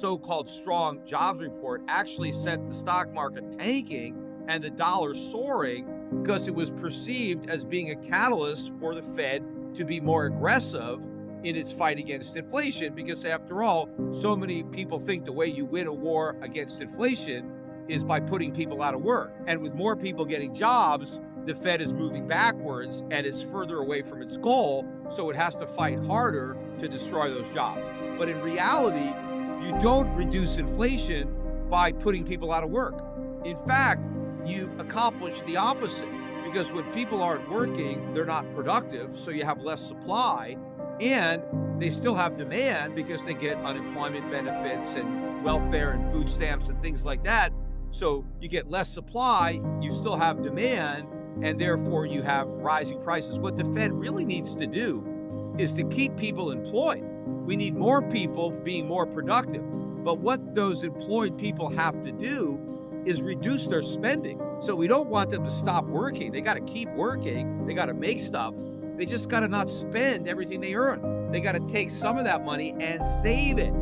so-called strong jobs report actually sent the stock market tanking and the dollar soaring because it was perceived as being a catalyst for the Fed to be more aggressive in its fight against inflation, because after all, so many people think the way you win a war against inflation is by putting people out of work. And with more people getting jobs, the Fed is moving backwards and is further away from its goal, so it has to fight harder to destroy those jobs. But in reality, you don't reduce inflation by putting people out of work. In fact, you accomplish the opposite, because when people aren't working, they're not productive, so you have less supply, and they still have demand because they get unemployment benefits and welfare and food stamps and things like that. So you get less supply, you still have demand, and therefore you have rising prices. What the Fed really needs to do is to keep people employed. We need more people being more productive. But what those employed people have to do is reduce their spending. So we don't want them to stop working. They got to keep working. They got to make stuff. They just got to not spend everything they earn. They got to take some of that money and save it.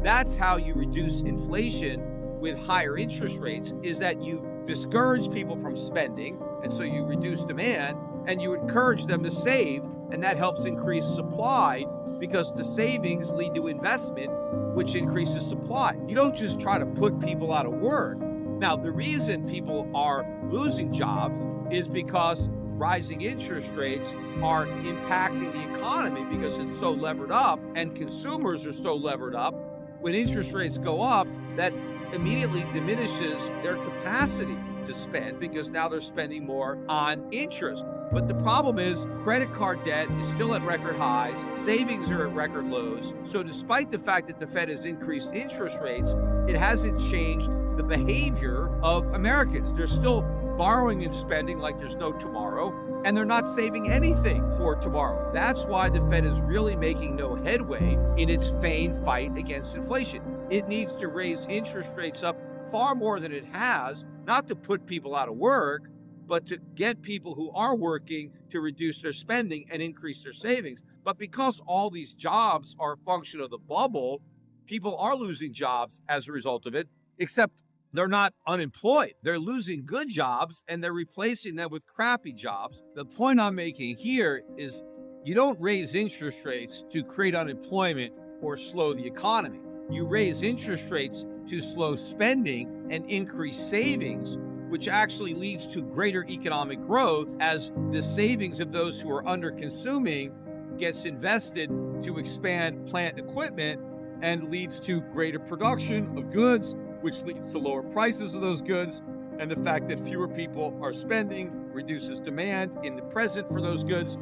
That's how you reduce inflation with higher interest rates, is that you discourage people from spending, and so you reduce demand, and you encourage them to save, and that helps increase supply, because the savings lead to investment, which increases supply. You don't just try to put people out of work. Now, the reason people are losing jobs is because rising interest rates are impacting the economy because it's so levered up and consumers are so levered up. When interest rates go up, that immediately diminishes their capacity to spend, because now they're spending more on interest. But the problem is credit card debt is still at record highs, savings are at record lows. So despite the fact that the Fed has increased interest rates, it hasn't changed the behavior of Americans. They're still borrowing and spending like there's no tomorrow, and they're not saving anything for tomorrow. That's why the Fed is really making no headway in its feigned fight against inflation. It needs to raise interest rates up far more than it has, not to put people out of work, but to get people who are working to reduce their spending and increase their savings. But because all these jobs are a function of the bubble, people are losing jobs as a result of it, except they're not unemployed. They're losing good jobs and they're replacing them with crappy jobs. The point I'm making here is you don't raise interest rates to create unemployment or slow the economy. You raise interest rates to slow spending and increase savings, which actually leads to greater economic growth as the savings of those who are under consuming gets invested to expand plant and equipment and leads to greater production of goods, which leads to lower prices of those goods. And the fact that fewer people are spending reduces demand in the present for those goods.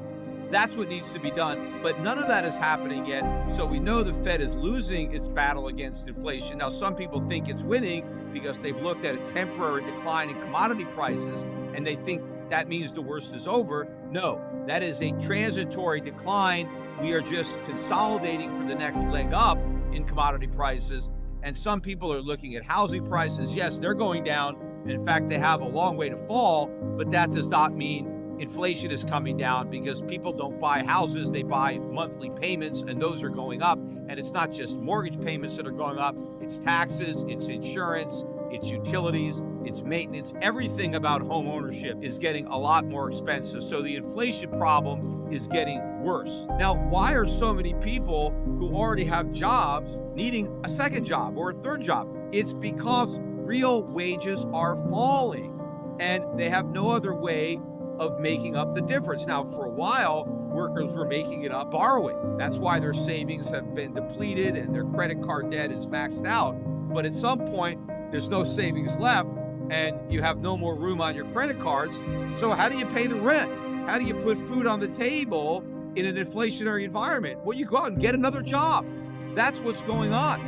That's what needs to be done. But none of that is happening yet. So we know the Fed is losing its battle against inflation. Now, some people think it's winning because they've looked at a temporary decline in commodity prices and they think that means the worst is over. No, that is a transitory decline. We are just consolidating for the next leg up in commodity prices. And some people are looking at housing prices. Yes, they're going down. In fact, they have a long way to fall, but that does not mean inflation is coming down, because people don't buy houses, they buy monthly payments, and those are going up. And it's not just mortgage payments that are going up, it's taxes, it's insurance, it's utilities, it's maintenance. Everything about home ownership is getting a lot more expensive. So the inflation problem is getting worse. Now, why are so many people who already have jobs needing a second job or a third job? It's because real wages are falling and they have no other way of making up the difference. Now, for a while, workers were making it up borrowing. That's why their savings have been depleted and their credit card debt is maxed out. But at some point, there's no savings left and you have no more room on your credit cards. So how do you pay the rent? How do you put food on the table in an inflationary environment? Well, you go out and get another job. That's what's going on.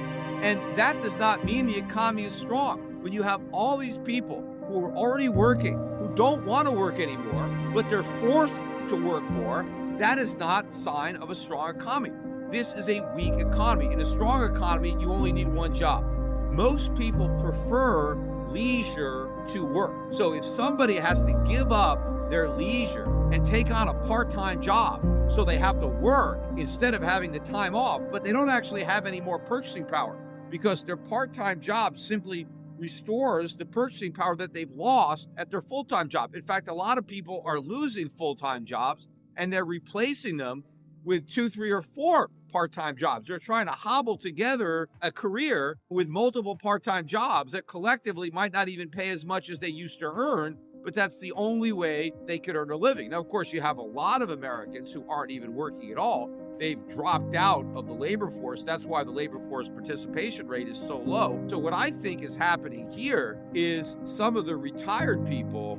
And that does not mean the economy is strong. When you have all these people who are already working, who don't want to work anymore, but they're forced to work more, that is not a sign of a strong economy. This is a weak economy. In a strong economy, you only need one job. Most people prefer leisure to work. So if somebody has to give up their leisure and take on a part-time job, so they have to work instead of having the time off, but they don't actually have any more purchasing power. because their part-time job simply restores the purchasing power that they've lost at their full-time job. In fact, a lot of people are losing full-time jobs and they're replacing them with 2, 3, or 4 part-time jobs. They're trying to hobble together a career with multiple part-time jobs that collectively might not even pay as much as they used to earn, but that's the only way they could earn a living. Now, of course, you have a lot of Americans who aren't even working at all. They've dropped out of the labor force. That's why the labor force participation rate is so low. So what I think is happening here is some of the retired people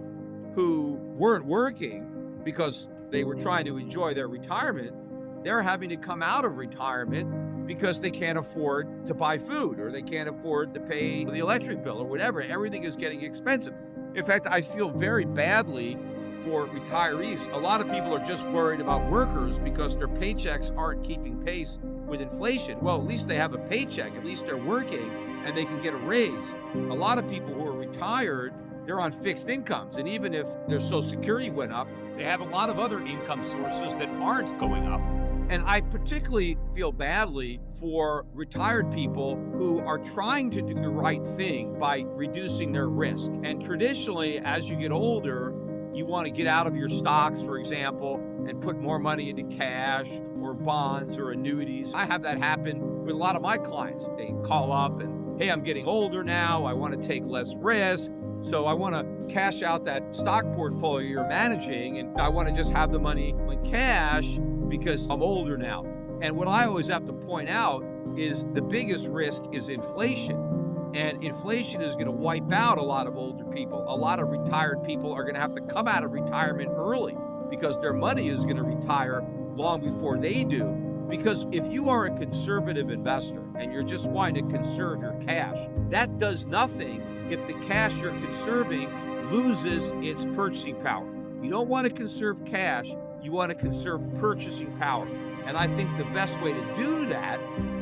who weren't working because they were trying to enjoy their retirement, they're having to come out of retirement because they can't afford to buy food or they can't afford to pay the electric bill or whatever. Everything is getting expensive. In fact, I feel very badly for retirees. A lot of people are just worried about workers because their paychecks aren't keeping pace with inflation. Well, at least they have a paycheck. At least they're working and they can get a raise. A lot of people who are retired, they're on fixed incomes. And even if their Social Security went up, they have a lot of other income sources that aren't going up. And I particularly feel badly for retired people who are trying to do the right thing by reducing their risk. And traditionally, as you get older, you want to get out of your stocks, for example, and put more money into cash or bonds or annuities. I have that happen with a lot of my clients. They call up and, hey, I'm getting older now. I want to take less risk. So I want to cash out that stock portfolio you're managing, and I want to just have the money in cash because I'm older now. And what I always have to point out is the biggest risk is inflation. And inflation is going to wipe out a lot of older people. A lot of retired people are going to have to come out of retirement early because their money is going to retire long before they do. Because if you are a conservative investor and you're just wanting to conserve your cash, that does nothing if the cash you're conserving loses its purchasing power. You don't want to conserve cash, you want to conserve purchasing power. And I think the best way to do that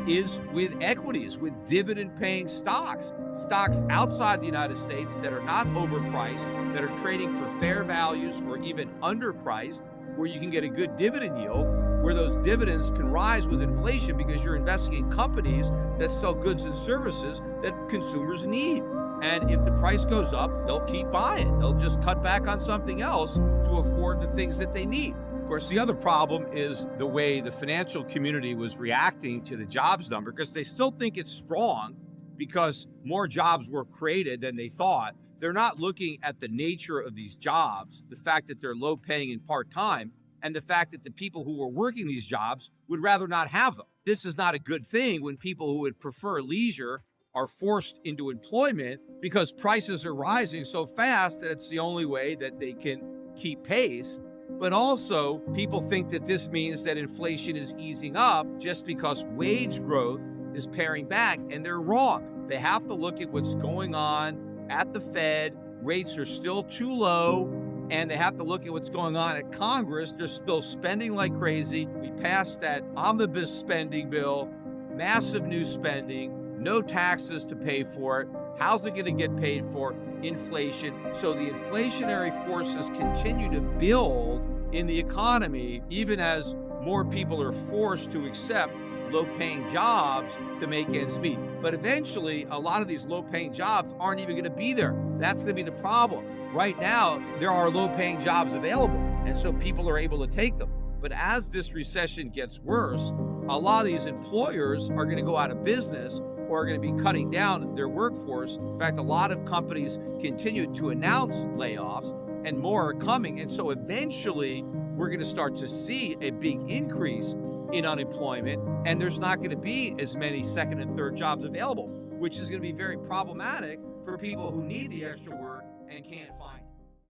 is with equities, with dividend-paying stocks outside the United States that are not overpriced, that are trading for fair values or even underpriced, where you can get a good dividend yield, where those dividends can rise with inflation because you're investing in companies that sell goods and services that consumers need. And if the price goes up, they'll keep buying. They'll just cut back on something else to afford the things that they need. Of course, the other problem is the way the financial community was reacting to the jobs number, because they still think it's strong because more jobs were created than they thought. They're not looking at the nature of these jobs, the fact that they're low paying and part-time, and the fact that the people who are working these jobs would rather not have them. This is not a good thing when people who would prefer leisure are forced into employment because prices are rising so fast that it's the only way that they can keep pace. But also, people think that this means that inflation is easing up just because wage growth is paring back, and they're wrong. They have to look at what's going on at the Fed. Rates are still too low, and they have to look at what's going on at Congress. They're still spending like crazy. We passed that omnibus spending bill, massive new spending, no taxes to pay for it. How's it going to get paid for? Inflation. So the inflationary forces continue to build in the economy, even as more people are forced to accept low-paying jobs to make ends meet. But eventually, a lot of these low-paying jobs aren't even going to be there. That's going to be the problem. Right now, there are low-paying jobs available, and so people are able to take them. But as this recession gets worse, a lot of these employers are going to go out of business or are going to be cutting down their workforce. In fact, a lot of companies continue to announce layoffs, and more are coming. And so eventually, we're going to start to see a big increase in unemployment, and there's not going to be as many second and third jobs available, which is going to be very problematic for people who need the extra work and can't find it.